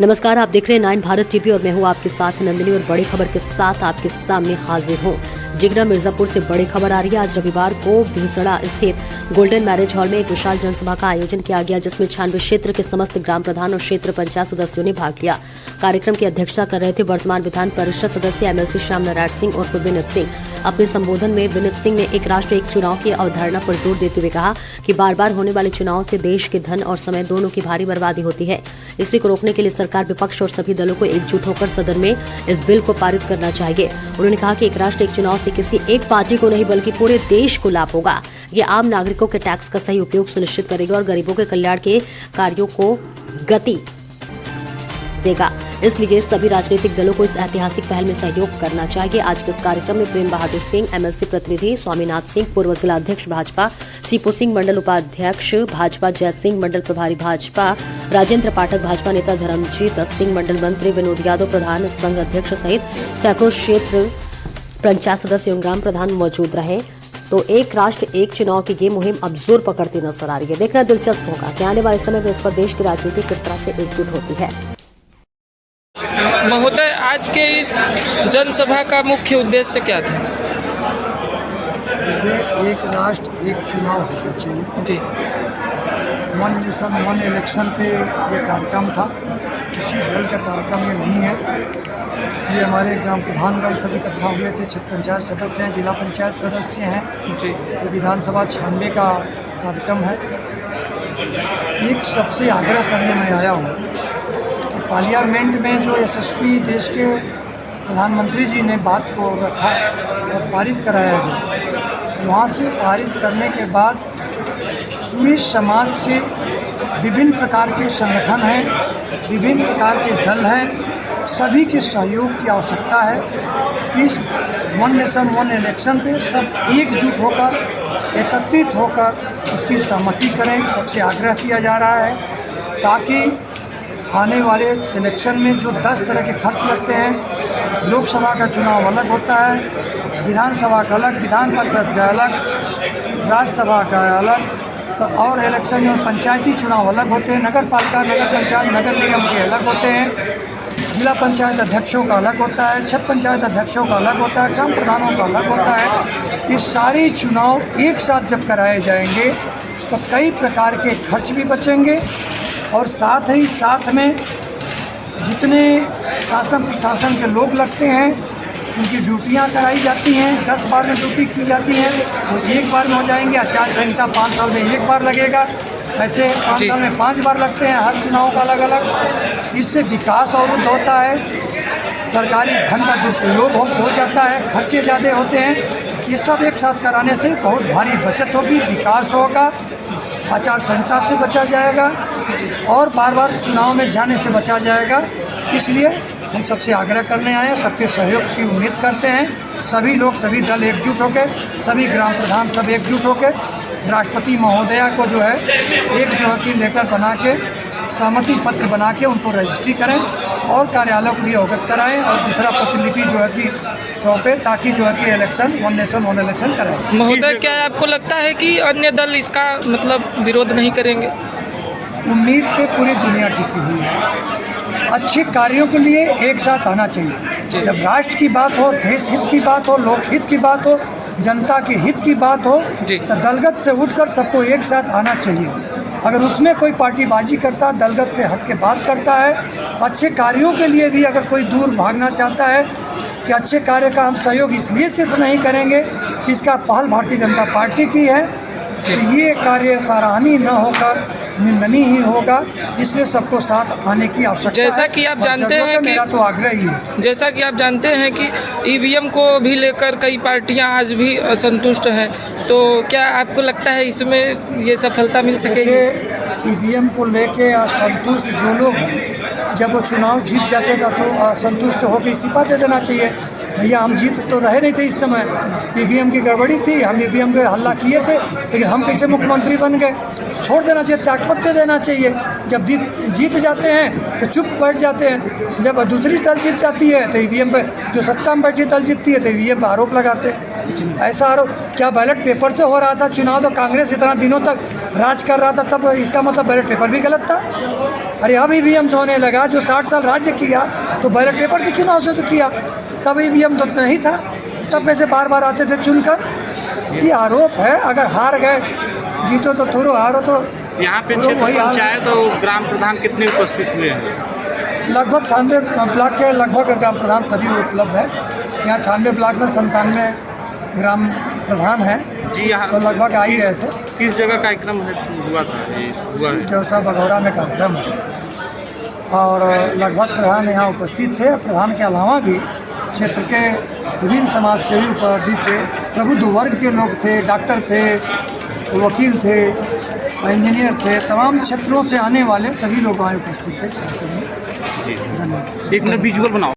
नमस्कार, आप देख रहे हैं 9 भारत टीवी और मैं हूं आपके साथ नंदिनी और बड़ी खबर के साथ आपके सामने हाजिर हूं। जिगना मिर्जापुर से बड़ी खबर आ रही है। आज रविवार को भिसड़ा स्थित गोल्डन मैरिज हॉल में एक विशाल जनसभा का आयोजन किया गया, जिसमें 96 क्षेत्र के समस्त ग्राम प्रधान और क्षेत्र पंचायत सदस्यों ने भाग लिया। कार्यक्रम की अध्यक्षता कर रहे थे वर्तमान विधान परिषद सदस्य MLC श्याम नारायण सिंह और विनीत सिंह। अपने संबोधन में विनीत सिंह ने एक राष्ट्र एक चुनाव की अवधारणा पर जोर देते हुए कहा कि बार बार होने वाले चुनाव से देश के धन और समय दोनों की भारी बर्बादी होती है। इसी को रोकने के लिए सरकार, विपक्ष और सभी दलों को एकजुट होकर सदन में इस बिल को पारित करना चाहिए। उन्होंने कहा कि एक राष्ट्र एक चुनाव से किसी एक पार्टी को नहीं बल्कि पूरे देश को लाभ होगा। ये आम नागरिकों के टैक्स का सही उपयोग सुनिश्चित करेगा और गरीबों के कल्याण के कार्यों को गति देगा। इसलिए सभी राजनीतिक दलों को इस ऐतिहासिक पहल में सहयोग करना चाहिए। आज के इस कार्यक्रम में प्रेम बहादुर सिंह MLC प्रतिनिधि, स्वामीनाथ सिंह पूर्व जिला अध्यक्ष भाजपा, सीपो सिंह मंडल उपाध्यक्ष भाजपा, जय सिंह मंडल प्रभारी भाजपा, राजेंद्र पाठक भाजपा नेता, धर्मजीत सिंह मंडल मंत्री, विनोद यादव प्रधान संघ अध्यक्ष सहित सैकड़ों क्षेत्र पंचायत सदस्य एवं ग्राम प्रधान मौजूद रहे। तो एक राष्ट्र एक चुनाव की ये मुहिम अब जोर पकड़ती नजर आ रही है। देखना दिलचस्प होगा कि आने वाले समय में इस पर देश की राजनीति किस तरह से एकजुट होती है। महोदय, आज के इस जनसभा का मुख्य उद्देश्य क्या था? देखिए, एक राष्ट्र एक चुनाव होना चाहिए जी। वन नेशन वन इलेक्शन पे ये कार्यक्रम था। किसी दल का कार्यक्रम ये नहीं है। ये हमारे ग्राम प्रधानगण सभी इकट्ठा हुए थे। छठ पंचायत सदस्य हैं, जिला पंचायत सदस्य हैं जी। ये विधानसभा 96 का कार्यक्रम है। एक सबसे आग्रह करने में आया हूँ कि पार्लियामेंट में जो यशस्वी देश के प्रधानमंत्री जी ने बात को रखा और पारित कराया गया, वहाँ से पारित करने के बाद पूरे समाज से विभिन्न प्रकार के संगठन हैं, विभिन्न प्रकार के दल हैं, सभी के सहयोग की आवश्यकता है। इस वन नेशन वन इलेक्शन पे सब एकजुट होकर, एकत्रित होकर इसकी सहमति करें। सबसे आग्रह किया जा रहा है ताकि आने वाले इलेक्शन में जो 10 तरह के खर्च लगते हैं, लोकसभा का चुनाव अलग होता है, विधानसभा का अलग, विधान परिषद का अलग, राज्यसभा का अलग, तो और इलेक्शन जो पंचायती चुनाव अलग होते हैं, नगर पालिका, नगर पंचायत, नगर निगम के अलग होते हैं, जिला पंचायत अध्यक्षों का अलग होता है, छठ पंचायत अध्यक्षों का अलग होता है, ग्राम प्रधानों का अलग होता है। ये सारे चुनाव एक साथ जब कराए जाएंगे तो कई प्रकार के खर्च भी बचेंगे और साथ ही साथ में जितने शासन प्रशासन के लोग लगते हैं, उनकी ड्यूटियां कराई जाती हैं, 10 बार में ड्यूटी की जाती है, वो एक बार में हो जाएंगे। आचार संहिता 5 साल में एक बार लगेगा, ऐसे 5 साल में 5 बार लगते हैं, हर चुनाव का अलग अलग। इससे विकास अवरुद्ध होता है, सरकारी धन का दुरुपयोग हो जाता है, खर्चे ज़्यादा होते हैं। ये सब एक साथ कराने से बहुत भारी बचत होगी, विकास होगा, आचार संहिता से बचा जाएगा और बार बार चुनाव में जाने से बचा जाएगा। इसलिए हम सबसे आग्रह करने आए हैं, सबके सहयोग की उम्मीद करते हैं। सभी लोग, सभी दल एकजुट होकर, सभी ग्राम प्रधान सब एकजुट होकर राष्ट्रपति महोदया को जो है एक जो है कि लेटर बना के, सहमति पत्र बना के उनको रजिस्ट्री करें और कार्यालयों को भी अवगत कराएं और दूसरा प्रतिलिपि जो है कि सौंपे, ताकि जो है कि election one nation one election कराएं। महोदय, क्या आपको लगता है कि अन्य दल इसका मतलब विरोध नहीं करेंगे? उम्मीद पे पूरी दुनिया टिकी हुई है। अच्छे कार्यों के लिए एक साथ आना चाहिए। जब राष्ट्र की बात हो, देश हित की बात हो, लोक हित की बात हो, जनता के हित की बात हो, तो दलगत से उठकर सबको एक साथ आना चाहिए। अगर उसमें कोई पार्टीबाजी करता, दलगत से हट के बात करता है, अच्छे कार्यों के लिए भी अगर कोई दूर भागना चाहता है कि अच्छे कार्य का हम सहयोग इसलिए सिर्फ नहीं करेंगे कि इसका पहल भारतीय जनता पार्टी की है, तो ये कार्य सराहनीय न होकर निंदनीय ही होगा। इसलिए सबको साथ आने की आवश्यकता है। जैसा कि आप जानते हैं कि मेरा तो आग्रह ही है। जैसा कि आप जानते हैं कि EVM को भी लेकर कई पार्टियां आज भी असंतुष्ट हैं, तो क्या आपको लगता है इसमें ये सफलता मिल सकेगी? EVM को लेके असंतुष्ट जो लोग हैं, जब वो चुनाव जीत जाते थे तो असंतुष्ट होकर इस्तीफा दे देना चाहिए। भैया, हम जीत तो रहे नहीं थे इस समय, EVM की गड़बड़ी थी, हम EVM पे हल्ला किए थे, लेकिन हम कैसे मुख्यमंत्री बन गए? छोड़ देना चाहिए, त्यागपत्र देना चाहिए। जब जीत जाते हैं तो चुप बैठ जाते हैं, जब दूसरी दल जीत जाती है तो EVM पे, जो सत्ता में बैठी दल जीतती है तो EVM पर आरोप लगाते हैं। ऐसा आरोप क्या बैलेट पेपर से हो रहा था चुनाव? तो कांग्रेस इतना दिनों तक राज कर रहा था, तब इसका मतलब बैलेट पेपर भी गलत था? अरे अब ईवीएम से होने लगा, जो 60 साल राज्य किया तो बैलेट पेपर के चुनाव से तो किया, तब ईवीएम तो नहीं था, तब कैसे बार बार आते थे चुनकर। ये आरोप है, अगर हार गए, जीतो तो थोड़ो, हारो तो यहाँ पे थोड़ो, क्षेत्र वही हाल। पंचायत और ग्राम प्रधान कितने उपस्थित हुए हैं? लगभग 96 ब्लॉक के लगभग ग्राम प्रधान सभी उपलब्ध है। यहाँ 96 ब्लॉक में 97 ग्राम प्रधान हैं, जी यहाँ तो लगभग आ ही गए थे। किस जगह कार्यक्रम हुआ था? ये हुआ है जौसा बघौरा में कार्यक्रम है और लगभग प्रधान यहाँ उपस्थित थे। प्रधान के अलावा भी क्षेत्र के विभिन्न समाज सेवी उपस्थित थे, प्रबुद्ध वर्ग के लोग थे, डॉक्टर थे, वकील थे, इंजीनियर थे, तमाम क्षेत्रों से आने वाले सभी लोग वहाँ उपस्थित थे इस कार्यक्रम में। जी। धन्यवाद। एक मिनट विजुअल बनाओ।